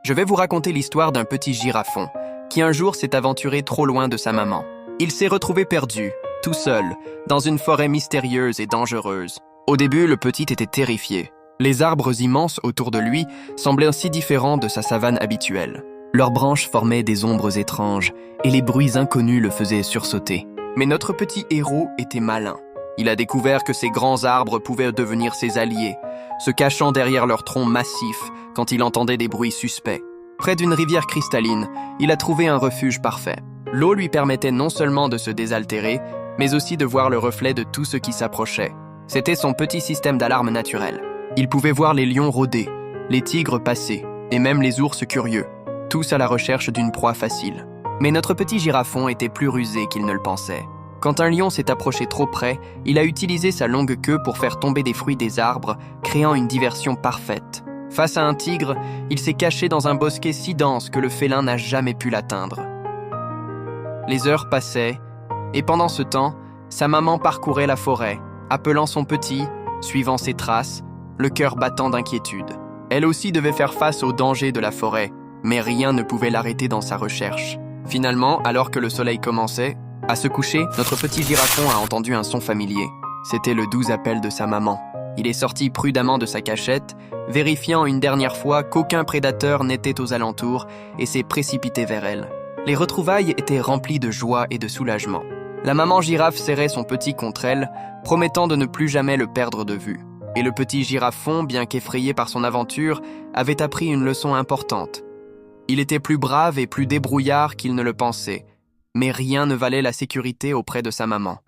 Je vais vous raconter l'histoire d'un petit girafon qui un jour s'est aventuré trop loin de sa maman. Il s'est retrouvé perdu, tout seul, dans une forêt mystérieuse et dangereuse. Au début, le petit était terrifié. Les arbres immenses autour de lui semblaient si différents de sa savane habituelle. Leurs branches formaient des ombres étranges et les bruits inconnus le faisaient sursauter. Mais notre petit héros était malin. Il a découvert que ces grands arbres pouvaient devenir ses alliés, se cachant derrière leurs troncs massifs quand il entendait des bruits suspects. Près d'une rivière cristalline, il a trouvé un refuge parfait. L'eau lui permettait non seulement de se désaltérer, mais aussi de voir le reflet de tout ce qui s'approchait. C'était son petit système d'alarme naturel. Il pouvait voir les lions rôder, les tigres passer, et même les ours curieux, tous à la recherche d'une proie facile. Mais notre petit girafon était plus rusé qu'il ne le pensait. Quand un lion s'est approché trop près, il a utilisé sa longue queue pour faire tomber des fruits des arbres, créant une diversion parfaite. Face à un tigre, il s'est caché dans un bosquet si dense que le félin n'a jamais pu l'atteindre. Les heures passaient, et pendant ce temps, sa maman parcourait la forêt, appelant son petit, suivant ses traces, le cœur battant d'inquiétude. Elle aussi devait faire face aux dangers de la forêt, mais rien ne pouvait l'arrêter dans sa recherche. Finalement, alors que le soleil commençait à se coucher, notre petit girafon a entendu un son familier. C'était le doux appel de sa maman. Il est sorti prudemment de sa cachette, vérifiant une dernière fois qu'aucun prédateur n'était aux alentours et s'est précipité vers elle. Les retrouvailles étaient remplies de joie et de soulagement. La maman girafe serrait son petit contre elle, promettant de ne plus jamais le perdre de vue. Et le petit girafon, bien qu'effrayé par son aventure, avait appris une leçon importante. Il était plus brave et plus débrouillard qu'il ne le pensait, mais rien ne valait la sécurité auprès de sa maman.